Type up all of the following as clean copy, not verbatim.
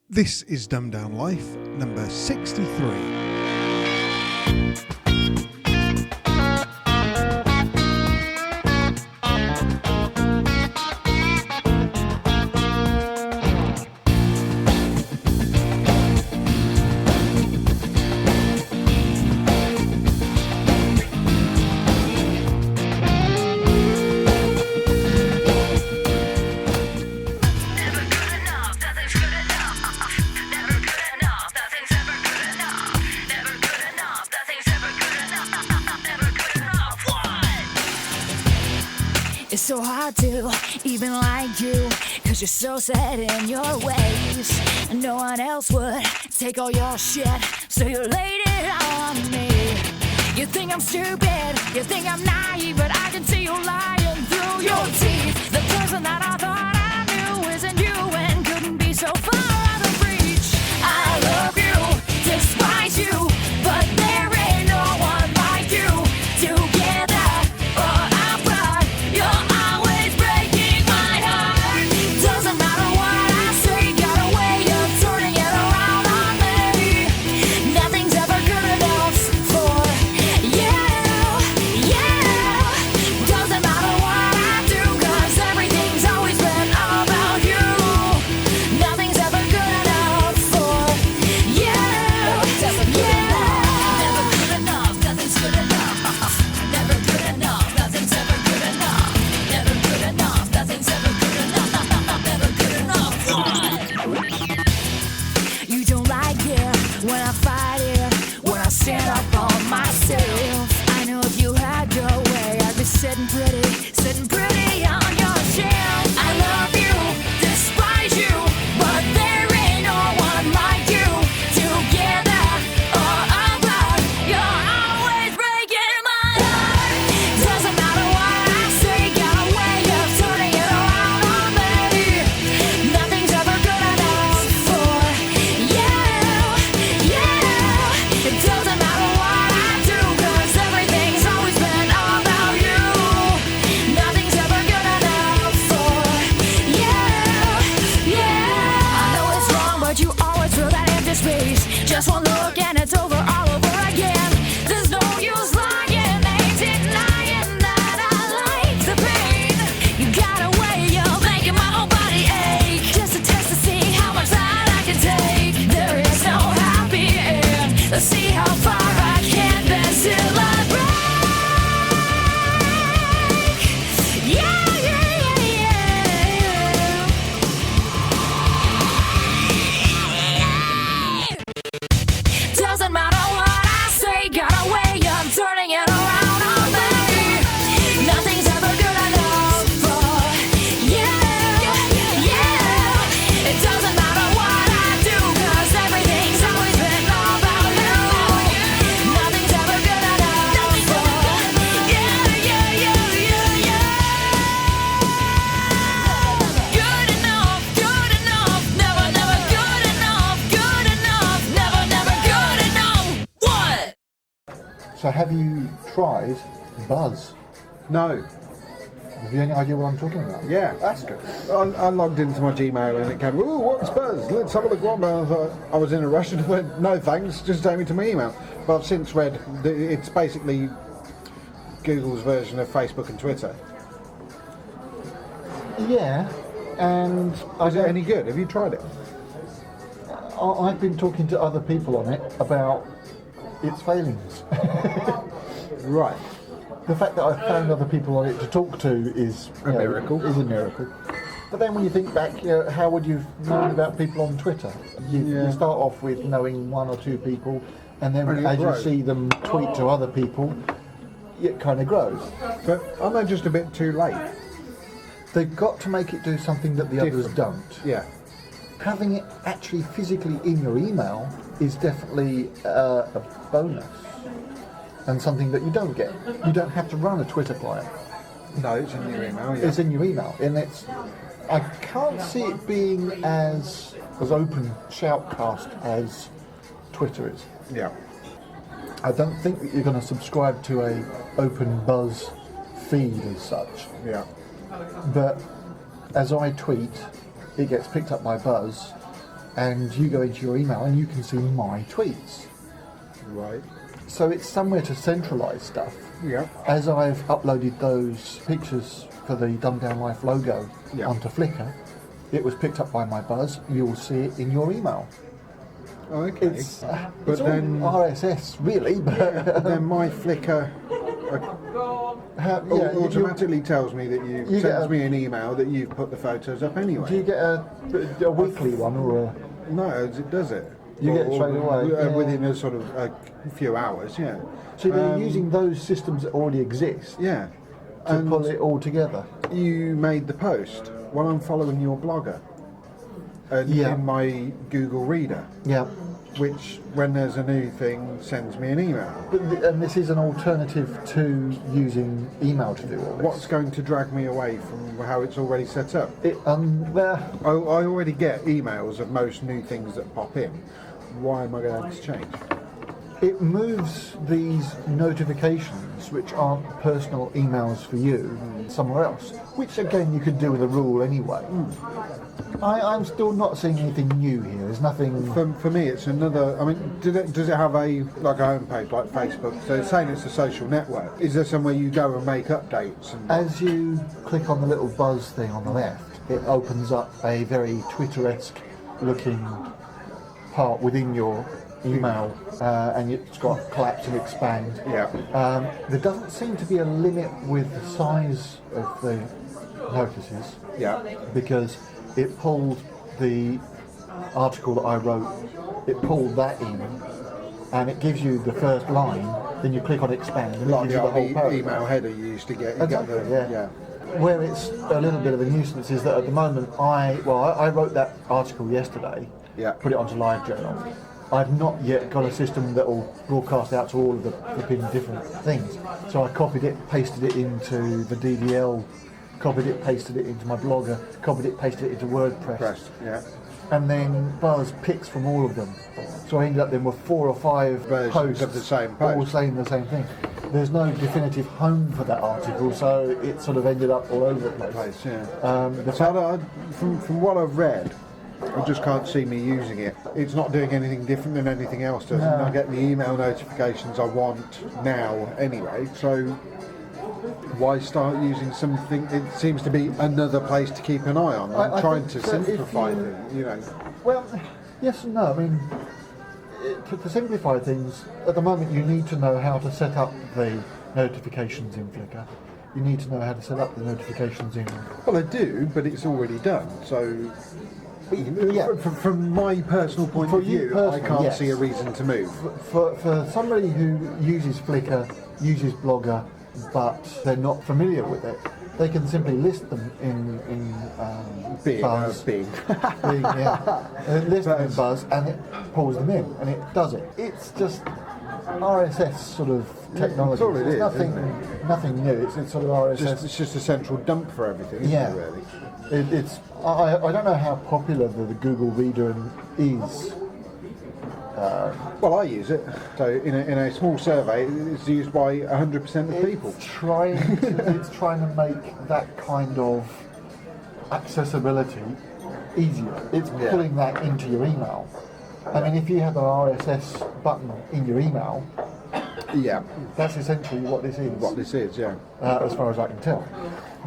This is Dumbed Down Life, number 63. It's so hard to even like you, 'cause you're so set in your ways. No one else would take all your shit, so you laid it on me. You think I'm stupid, you think I'm naive, but I can see you lying through your teeth. The person that I thought I knew isn't you and couldn't be so far out of reach. I love you, despise you, but there ain't no one like you. Together or apart, you're always breaking my heart. Doesn't matter what I say, got a way of turning it around on me. Nothing's ever good enough for you, yeah. Doesn't matter what I do, 'cause everything's always been all about you. Nothing's ever good enough for you, yeah. Never good enough, nothing's good enough. Never good enough, nothing's ever good enough. Never good enough, nothing's ever good enough. Never good enough. You don't like it when I fight it, when I stand up on myself. I know if you had your way, I'd be sitting pretty on your shelf. I love you, despise you, but there ain't no one like you. Together or apart, you're always breaking my heart. Doesn't matter what I say, got a way of turning it around on me. Nothing's ever good enough for you, yeah. It doesn't matter what I do, 'cause everything's always been all about you. Nothing's ever good enough for you, yeah. I know it's wrong, but you always fill that empty space. Just one look and it's over, all over again. There's no use lying, ain't denying that I like the pain. You got a way of making my whole body ache, just a test to see how much that I can take. There is no happy end. Let's see how far I can bend till I break. Yeah, yeah, yeah, yeah. Doesn't matter what I say, got a way of turning it around on me. Nothing's ever good enough for you, yeah. It doesn't matter what I do, 'cause everything's always been all about you. Nothing's ever good enough for you, yeah. Good enough, never good enough, never good enough. What? So have you tried Buzz? No. Have you any idea what I'm talking about? Yeah, that's good. I logged into my Gmail and it came, ooh, what's Buzz? Let's have a look what Buzz. I thought I was in a rush and I went, no thanks, just take me to my email. But I've since read that it's basically Google's version of Facebook and Twitter. Yeah, and Is it any good? Have you tried it? I've been talking to other people on it about its failings. Right. The fact that I've found other people on it to talk to is A miracle. Is a miracle. But then when you think back, how would you have known about people on Twitter? You start off with knowing one or two people, and then And it as you grows. see them tweet to other people, it kind of grows. But aren't they just a bit too late? They've got to make it do something that the others don't. Yeah. Having it actually physically in your email is definitely a bonus, and something that you don't get. You don't have to run a Twitter client. No, it's in your email, yeah. It's in your email, and I can't see it being as open shoutcast as Twitter is. Yeah. I don't think that you're going to subscribe to a open Buzz feed as such. Yeah. But as I tweet, it gets picked up by Buzz, and you go into your email and you can see my tweets. Right. So it's somewhere to centralise stuff. Yeah. As I've uploaded those pictures for the Dumbed Down Life logo onto Flickr, it was picked up by my buzz. You'll see it in your email. Okay. It's but all then RSS, really. But then my Flickr automatically tells me that you sends me an email that you've put the photos up anyway. Do you get a weekly one or a? No, it does it. You get it straight away within a sort of a few hours. Yeah. So they're using those systems that already exist. Yeah. To pull it all together. You made the post while I'm following your blogger. In my Google Reader. Yeah. Which, when there's a new thing, sends me an email. And this is an alternative to using email to do all this. What's going to drag me away from how it's already set up? Well, I already get emails of most new things that pop in. Why am I going to change? It moves these notifications, which aren't personal emails for you, somewhere else. Which, again, you could do with a rule anyway. I'm still not seeing anything new here. There's nothing. For me, it's another. I mean, does it have a homepage like Facebook? So it's saying it's a social network. Is there somewhere you go and make updates? As you click on the little buzz thing on the left, it opens up a very Twitter-esque looking part within your email, and it's got collapse and expand. Yeah. There doesn't seem to be a limit with the size of the notices. Yeah. Because it pulled the article that I wrote, it pulled that in, and it gives you the first line, then you click on expand, and it gives you the whole paragraph. Email header you used to get. Exactly, yeah. Where it's a little bit of a nuisance is that at the moment, I wrote that article yesterday, put it onto LiveJournal. I've not yet got a system that will broadcast out to all of the flipping different things. So I copied it, pasted it into the DDL, copied it, pasted it into my blogger, copied it, pasted it into WordPress. And then Buzz picks from all of them. So I ended up then with 4 or 5 versions posts of the same post, all saying the same thing. There's no definitive home for that article, so it sort of ended up all over the place. From what I've read, I just can't see me using it. It's not doing anything different than anything else does. And I get the email notifications I want now anyway, so why start using something? It seems to be another place to keep an eye on. I'm trying to simplify things, you know. Well, yes and no. I mean, to simplify things, at the moment you need to know how to set up the notifications in Flickr. You need to know how to set up the notifications in... Well, I do, but it's already done, so... From my personal point of view, I can't see a reason to move. For somebody who uses Flickr, uses Blogger, but they're not familiar with it, they can simply list them in Buzz. List them in Buzz, and it pulls them in, and it does it. It's just RSS sort of technology. That's all it is. Nothing new. It's sort of RSS. It's just a central dump for everything, isn't it, really? I don't know how popular the Google Reader is. Well, I use it. So in a small survey, it's used by 100% of people. It's trying to make that kind of accessibility easier. It's pulling that into your email. I mean, if you have an RSS button in your email, that's essentially what this is. What this is, as far as I can tell,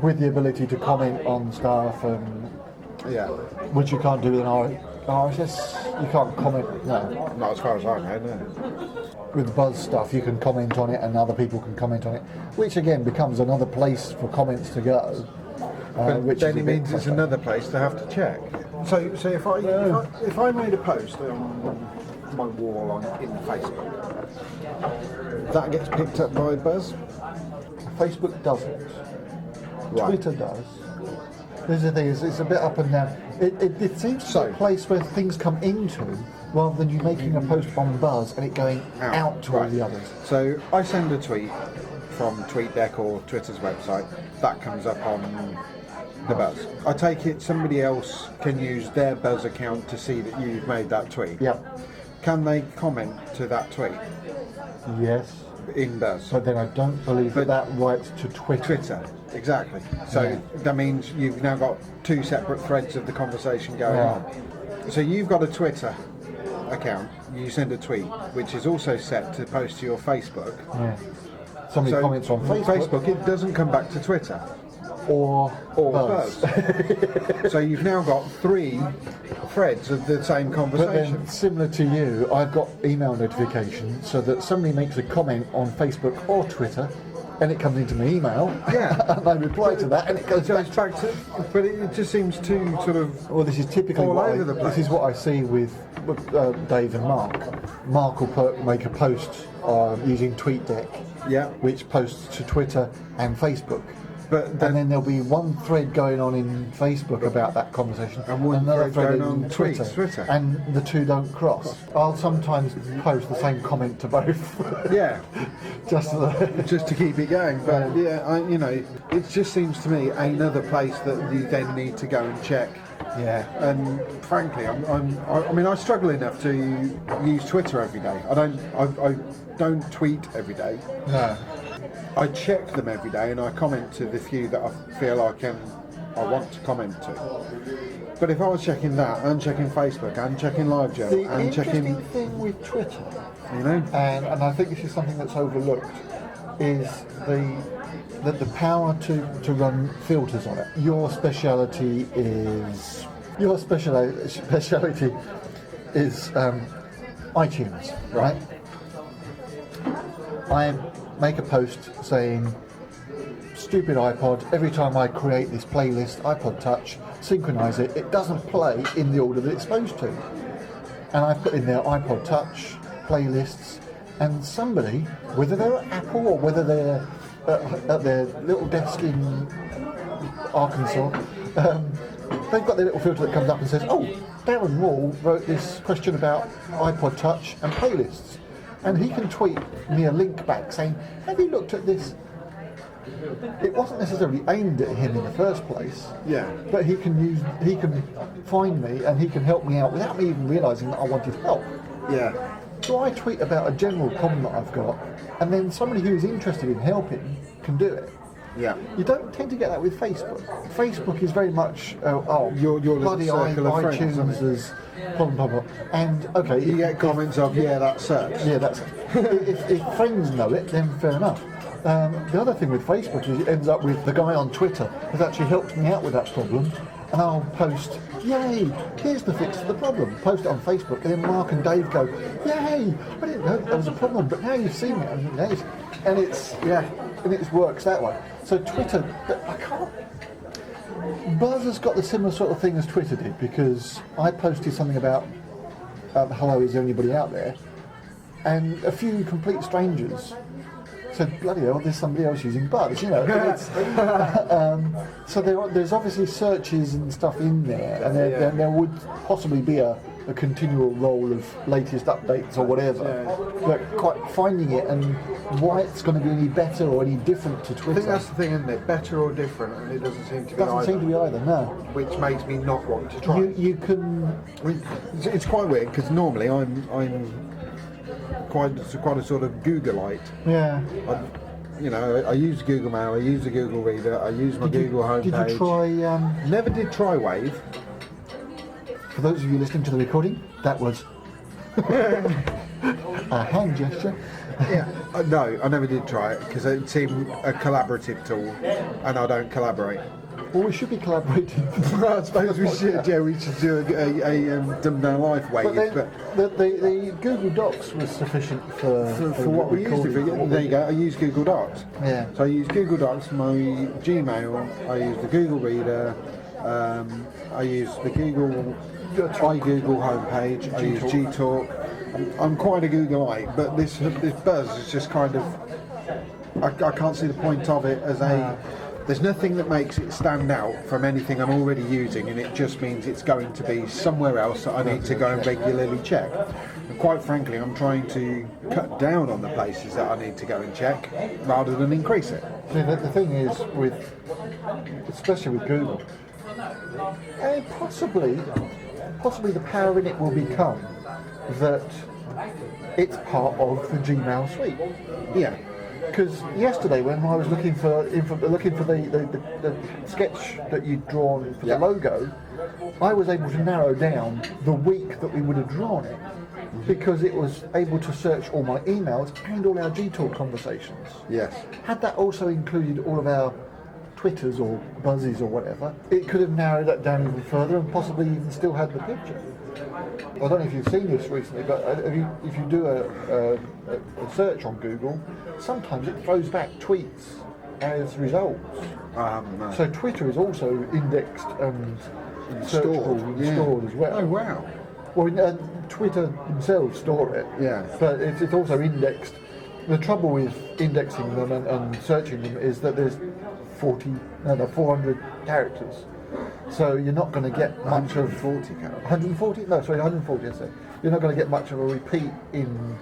with the ability to comment on stuff and which you can't do with an RSS. You can't comment. No, not as far as I know. No. With Buzz stuff, you can comment on it, and other people can comment on it, which again becomes another place for comments to go. But then it means it's another place to have to check. So if I made a post on my wall in Facebook, that gets picked up by Buzz? Facebook doesn't. Right. Twitter does. This is the thing, it's a bit up and down. It seems to be a place where things come into, rather than you making a post on Buzz and it going out to all the others. So I send a tweet from TweetDeck or Twitter's website, that comes up on the Buzz. I take it somebody else can use their Buzz account to see that you've made that tweet. Yep. Can they comment to that tweet? Yes. In Buzz. But then I don't believe that writes to Twitter. Exactly. So that means you've now got 2 separate threads of the conversation going on. So you've got a Twitter account. You send a tweet, which is also set to post to your Facebook. Yeah. Somebody comments on Facebook. It doesn't come back to Twitter. Or Buzz. So you've now got 3 threads of the same conversation. But then, similar to you, I've got email notifications so that somebody makes a comment on Facebook or Twitter, and it comes into my email. Yeah. And I reply to that, and it goes back to. But it just seems too sort of. Well, this is typically all over the place. This is what I see with Dave and Mark. Mark will make a post using TweetDeck, which posts to Twitter and Facebook. And then there'll be one thread going on in Facebook about that conversation, and another thread going on Twitter, and the two don't cross. I'll sometimes post the same comment to both. Yeah, just to keep it going. But it just seems to me another place that you then need to go and check. Yeah, and frankly, I struggle enough to use Twitter every day. I don't tweet every day. No. I check them every day and I comment to the few that I feel I want to comment to. But if I was checking that, and checking Facebook, and checking LiveJournal, and checking... The interesting thing with Twitter, and I think this is something that's overlooked, is the power to run filters on it. Your speciality is iTunes, right? I make a post saying, stupid iPod, every time I create this playlist, iPod Touch, synchronize it, it doesn't play in the order that it's supposed to. And I put in there iPod Touch, playlists, and somebody, whether they're at Apple or whether they're at their little desk in Arkansas, they've got their little filter that comes up and says, oh, Darren Wall wrote this question about iPod Touch and playlists. And he can tweet me a link back saying, have you looked at this? It wasn't necessarily aimed at him in the first place. Yeah. But he can find me and he can help me out without me even realising that I wanted help. Yeah. So I tweet about a general problem that I've got, and then somebody who's interested in helping can do it. Yeah. You don't tend to get that with Facebook. Facebook is very much your bloody iTunes is blah, blah, blah. And okay, you get comments of that sucks. Yeah, that's if friends know it, then fair enough. The other thing with Facebook is it ends up with the guy on Twitter has actually helped me out with that problem, and I'll post, yay, here's the fix to the problem. Post it on Facebook, and then Mark and Dave go, yay, I didn't know there was a problem, but now you've seen it, and it works that way. So Twitter, I can't. Buzz has got the similar sort of thing as Twitter did, because I posted something about hello, is there anybody out there? And a few complete strangers said, bloody hell, there's somebody else using Buzz, so there's obviously searches and stuff in there, and there would possibly be a continual roll of latest updates or whatever, but quite finding it and why it's going to be any better or any different to Twitter. I think that's the thing, isn't it? Better or different, and it doesn't seem to be either. Doesn't seem to be either, no. Which makes me not want to try. You can... It's quite weird, because normally I'm quite a sort of Googleite. Yeah. I use Google Mail, I use the Google Reader, I use my Google homepage. Did you try... Never did try Wave. For those of you listening to the recording, that was a hand gesture. No, I never did try it because it seemed a collaborative tool, and I don't collaborate. Well, we should be collaborating. I suppose we should. Yeah, we should do a Dumbdown Life Wave. But the Google Docs was sufficient for what we used it for. There you go. I use Google Docs. Yeah. So I use Google Docs, my Gmail. I use the Google Reader. I use the Google homepage. I use Gtalk. I'm quite a Googleite, but this Buzz is just kind of. I can't see the point of it as a. There's nothing that makes it stand out from anything I'm already using, and it just means it's going to be somewhere else that I need to go and regularly check. And quite frankly, I'm trying to cut down on the places that I need to go and check rather than increase it. See, the thing is, especially with Google, possibly the power in it will become that it's part of the Gmail suite. Yeah. Because yesterday, when I was looking for the sketch that you'd drawn for the logo, I was able to narrow down the week that we would have drawn it, because it was able to search all my emails and all our G-Talk conversations. Yes. Had that also included all of our Twitters or Buzzies or whatever, it could have narrowed that down even further and possibly even still had the picture. I don't know if you've seen this recently, but if you do a search on Google, sometimes it throws back tweets as results. No. So Twitter is also indexed and searchable and stored as well. Oh, wow. Well, Twitter themselves store it, but it's also indexed. The trouble with indexing them and searching them is that there's 400 characters. So you're not going to get much of 140 characters. 140? No, sorry, 140. I say. You're not going to get much of a repeat in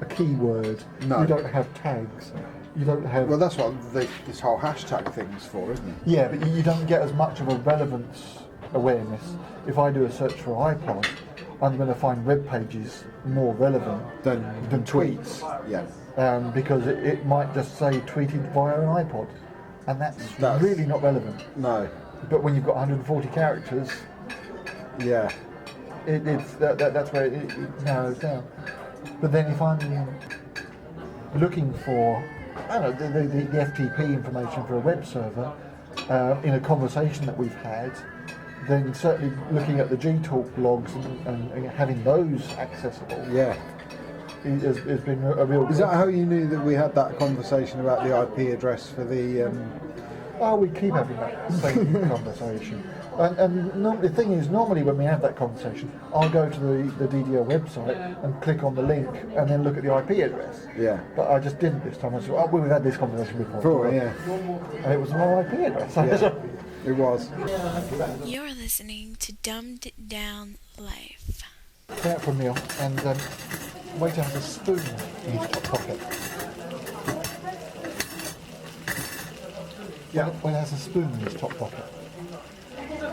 a keyword. No. You don't have tags. You don't have. Well, that's what this whole hashtag thing's for, isn't it? Yeah, but you don't get as much of a relevance awareness. If I do a search for iPod, I'm going to find web pages more relevant than tweets. Yeah. Because it might just say tweeted via an iPod, and that's really not relevant. No. But when you've got 140 characters, yeah, that's where it narrows down. But then if I'm looking for, I don't know, the FTP information for a web server in a conversation that we've had, then certainly looking at the G-Talk logs and having those accessible. Yeah. Has been a real. Is that how you knew that we had that conversation about the IP address for the? Oh, we keep having that same conversation. And the thing is, normally when we have that conversation, I'll go to the DDL website and click on the link and then look at the IP address. Yeah. But I just didn't this time. I said, we've had this conversation before. Before, yeah. And it was my IP address. Yeah, it was. You're listening to Dumbed Down Life. Came out for a meal and waiter has a spoon in his top pocket. Yeah, well, it has a spoon in his top pocket.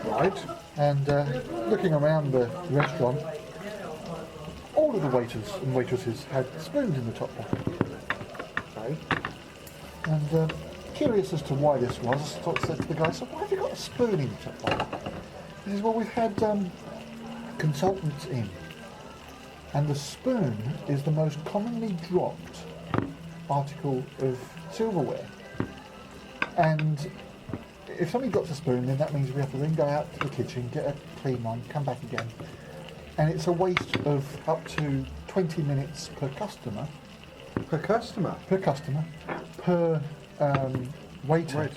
Right. And looking around the restaurant, all of the waiters and waitresses had spoons in the top pocket. Okay. And curious as to why this was, I said to the guy, so why have you got a spoon in your top pocket? He says, well, we've had consultants in, and the spoon is the most commonly dropped article of silverware. And if somebody drops a spoon, then that means we have to then go out to the kitchen, get a clean one, come back again. And it's a waste of up to 20 minutes per customer. Per customer? Per customer. Per waiter.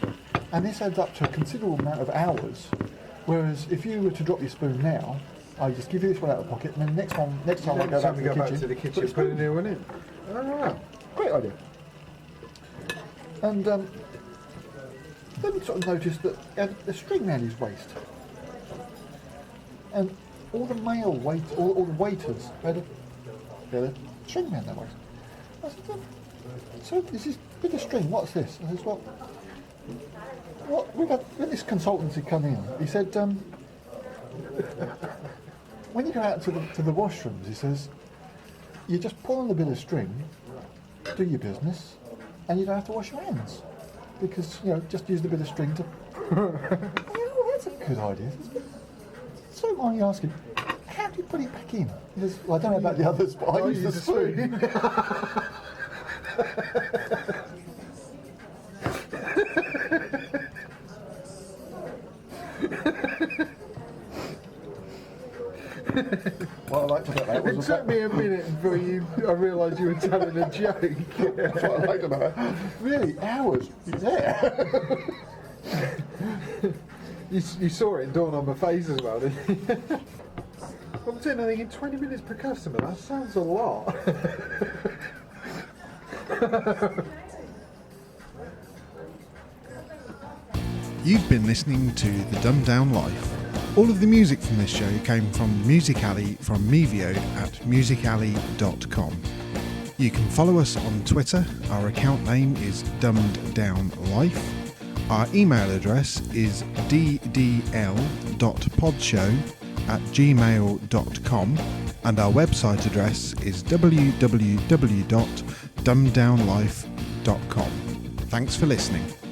And this adds up to a considerable amount of hours. Whereas if you were to drop your spoon now, I just give you this one out of the pocket, and then next time I go back to the kitchen, put a new one in. Oh, great idea. And then sort of noticed that the string man is waste. And all the male all the waiters had a string man that waste. I said, so this is a bit of string, what's this? I said, well, when this consultancy come in, he said, when you go out to the washrooms, he says, you just pull on a bit of string, do your business, and you don't have to wash your hands. Because, just use the bit of string to... Oh, that's a good idea. So mind me asking, how do you put it back in? He says, well, I don't know about the others, but I use the spoon. What I liked about that was... It took me a minute before I realised you were telling a joke. That's what I liked about it. Really, hours? He's there. You saw it dawn on my face as well, didn't you? I'm saying, I think in 20 minutes per customer, that sounds a lot. You've been listening to The Dumbed Down Life. All of the music from this show came from Music Alley from Mevio at musicalley.com. You can follow us on Twitter. Our account name is Dumbed Down Life. Our email address is ddl.podshow@gmail.com, and our website address is www.dumbeddownlife.com. musicalley.com. Thanks for listening.